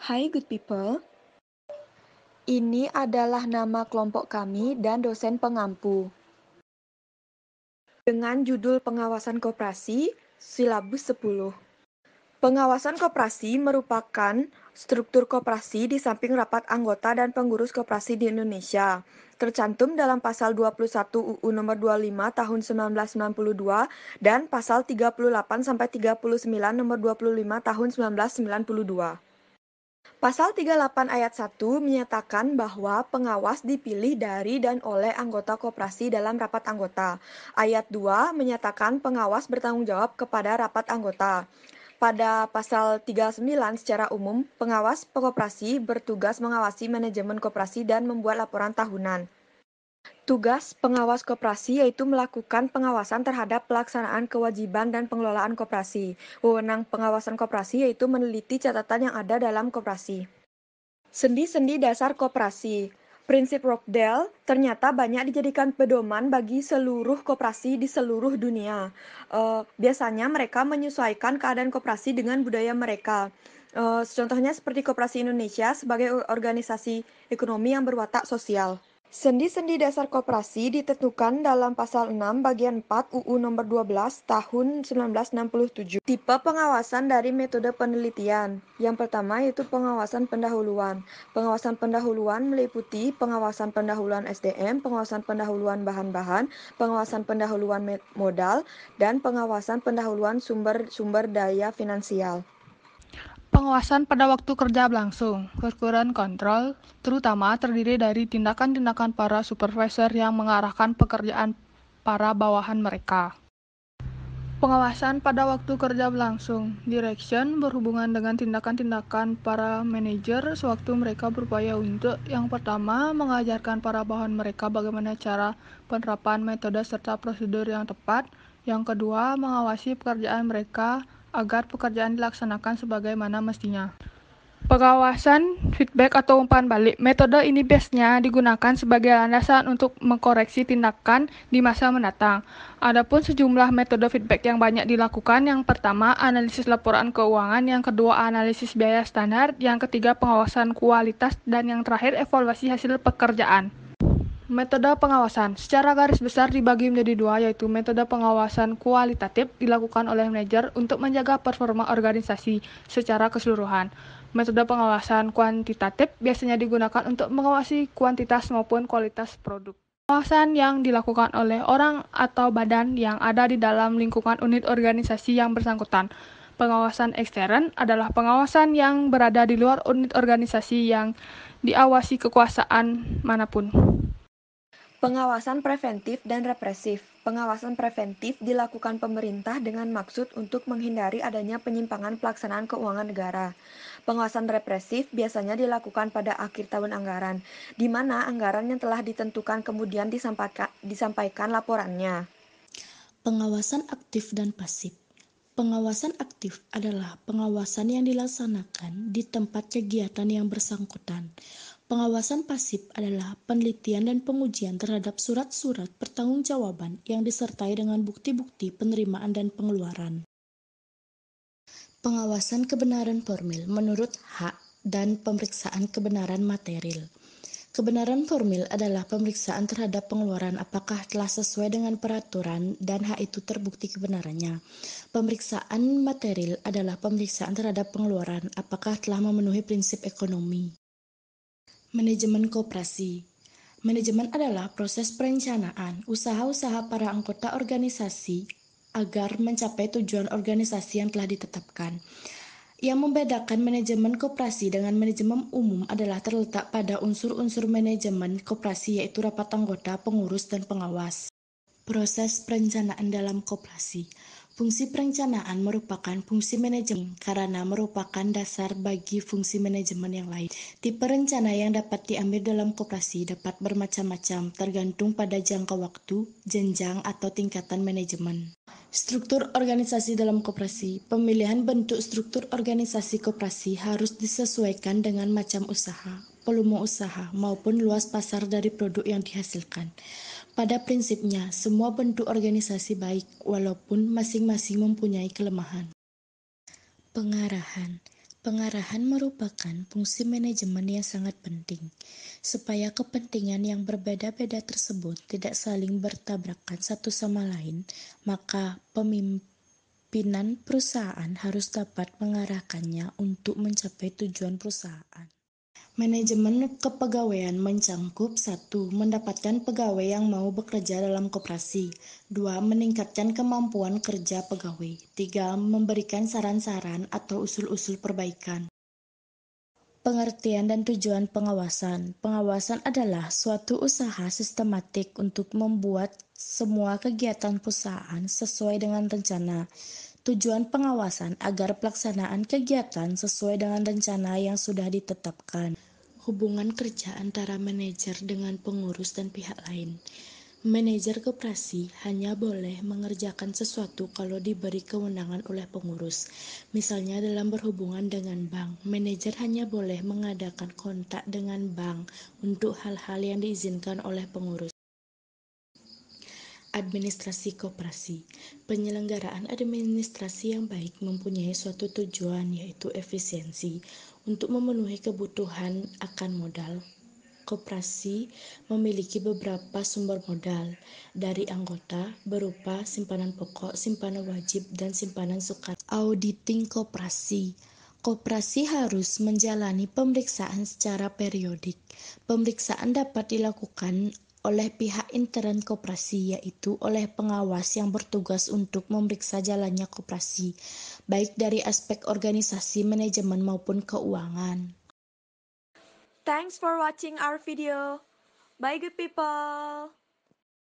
Hai good people, ini adalah nama kelompok kami dan dosen pengampu. Dengan judul Pengawasan Koperasi, silabus 10. Pengawasan koperasi merupakan struktur koperasi di samping rapat anggota dan pengurus koperasi di Indonesia. Tercantum dalam pasal 21 UU nomor 25 tahun 1992 dan pasal 38 sampai 39 nomor 25 tahun 1992. Pasal 38 ayat 1 menyatakan bahwa pengawas dipilih dari dan oleh anggota koperasi dalam rapat anggota. Ayat 2 menyatakan pengawas bertanggung jawab kepada rapat anggota. Pada pasal 39 secara umum, pengawas koperasi bertugas mengawasi manajemen koperasi dan membuat laporan tahunan. Tugas pengawas koperasi yaitu melakukan pengawasan terhadap pelaksanaan kewajiban dan pengelolaan koperasi. Wewenang pengawasan koperasi yaitu meneliti catatan yang ada dalam koperasi. Sendi-sendi dasar koperasi. Prinsip Rochdale ternyata banyak dijadikan pedoman bagi seluruh koperasi di seluruh dunia. Biasanya mereka menyesuaikan keadaan koperasi dengan budaya mereka. Contohnya seperti Koperasi Indonesia sebagai organisasi ekonomi yang berwatak sosial. Sendi-sendi dasar koperasi ditentukan dalam pasal 6 bagian 4 UU nomor 12 tahun 1967. Tipe pengawasan dari metode penelitian. Yang pertama yaitu pengawasan pendahuluan. Pengawasan pendahuluan meliputi pengawasan pendahuluan SDM, pengawasan pendahuluan bahan-bahan, pengawasan pendahuluan modal, dan pengawasan pendahuluan sumber daya finansial. Pengawasan pada waktu kerja berlangsung, current control, terutama terdiri dari tindakan-tindakan para supervisor yang mengarahkan pekerjaan para bawahan mereka. Pengawasan pada waktu kerja berlangsung, direction, berhubungan dengan tindakan-tindakan para manajer sewaktu mereka berupaya untuk, yang pertama, mengajarkan para bawahan mereka bagaimana cara penerapan metode serta prosedur yang tepat, yang kedua, mengawasi pekerjaan mereka agar pekerjaan dilaksanakan sebagaimana mestinya. Pengawasan, feedback atau umpan balik. Metode ini biasanya digunakan sebagai landasan untuk mengkoreksi tindakan di masa mendatang. Adapun sejumlah metode feedback yang banyak dilakukan, yang pertama, analisis laporan keuangan, yang kedua, analisis biaya standar, yang ketiga, pengawasan kualitas, dan yang terakhir, evaluasi hasil pekerjaan. Metode pengawasan secara garis besar dibagi menjadi dua, yaitu metode pengawasan kualitatif dilakukan oleh manajer untuk menjaga performa organisasi secara keseluruhan. Metode pengawasan kuantitatif biasanya digunakan untuk mengawasi kuantitas maupun kualitas produk. Pengawasan yang dilakukan oleh orang atau badan yang ada di dalam lingkungan unit organisasi yang bersangkutan. Pengawasan ekstern adalah pengawasan yang berada di luar unit organisasi yang diawasi kekuasaan manapun. Pengawasan preventif dan represif. Pengawasan preventif dilakukan pemerintah dengan maksud untuk menghindari adanya penyimpangan pelaksanaan keuangan negara. Pengawasan represif biasanya dilakukan pada akhir tahun anggaran, di mana anggaran yang telah ditentukan kemudian disampaikan laporannya. Pengawasan aktif dan pasif. Pengawasan aktif adalah pengawasan yang dilaksanakan di tempat kegiatan yang bersangkutan. Pengawasan pasif adalah penelitian dan pengujian terhadap surat-surat pertanggungjawaban yang disertai dengan bukti-bukti penerimaan dan pengeluaran. Pengawasan kebenaran formil menurut hak dan pemeriksaan kebenaran material. Kebenaran formil adalah pemeriksaan terhadap pengeluaran apakah telah sesuai dengan peraturan dan hak itu terbukti kebenarannya. Pemeriksaan material adalah pemeriksaan terhadap pengeluaran apakah telah memenuhi prinsip ekonomi. Manajemen koperasi. Manajemen adalah proses perencanaan usaha-usaha para anggota organisasi agar mencapai tujuan organisasi yang telah ditetapkan. Yang membedakan manajemen koperasi dengan manajemen umum adalah terletak pada unsur-unsur manajemen koperasi yaitu rapat anggota, pengurus, dan pengawas. Proses perencanaan dalam koperasi. Fungsi perencanaan merupakan fungsi manajemen karena merupakan dasar bagi fungsi manajemen yang lain. Tipe rencana yang dapat diambil dalam koperasi dapat bermacam-macam tergantung pada jangka waktu, jenjang, atau tingkatan manajemen. Struktur organisasi dalam koperasi. Pemilihan bentuk struktur organisasi koperasi harus disesuaikan dengan macam usaha, volume usaha, maupun luas pasar dari produk yang dihasilkan. Pada prinsipnya, semua bentuk organisasi baik, walaupun masing-masing mempunyai kelemahan. Pengarahan. Pengarahan merupakan fungsi manajemen yang sangat penting, supaya kepentingan yang berbeda-beda tersebut tidak saling bertabrakan satu sama lain, maka pimpinan perusahaan harus dapat mengarahkannya untuk mencapai tujuan perusahaan. Manajemen kepegawaian mencangkup 1. Mendapatkan pegawai yang mau bekerja dalam koperasi. 2. Meningkatkan kemampuan kerja pegawai. 3. Memberikan saran-saran atau usul-usul perbaikan. Pengertian dan tujuan pengawasan. Pengawasan adalah suatu usaha sistematik untuk membuat semua kegiatan perusahaan sesuai dengan rencana. Tujuan pengawasan agar pelaksanaan kegiatan sesuai dengan rencana yang sudah ditetapkan. Hubungan kerja antara manajer dengan pengurus dan pihak lain. Manajer koperasi hanya boleh mengerjakan sesuatu kalau diberi kewenangan oleh pengurus. Misalnya dalam berhubungan dengan bank, manajer hanya boleh mengadakan kontak dengan bank untuk hal-hal yang diizinkan oleh pengurus. Administrasi koperasi. Penyelenggaraan administrasi yang baik mempunyai suatu tujuan, yaitu efisiensi, untuk memenuhi kebutuhan akan modal. Koperasi memiliki beberapa sumber modal dari anggota berupa simpanan pokok, simpanan wajib, dan simpanan sukarela. Auditing koperasi. Koperasi harus menjalani pemeriksaan secara periodik. Pemeriksaan dapat dilakukan oleh pihak intern koperasi, yaitu oleh pengawas yang bertugas untuk memeriksa jalannya koperasi, baik dari aspek organisasi, manajemen, maupun keuangan. Thanks for watching our video. Bye good people!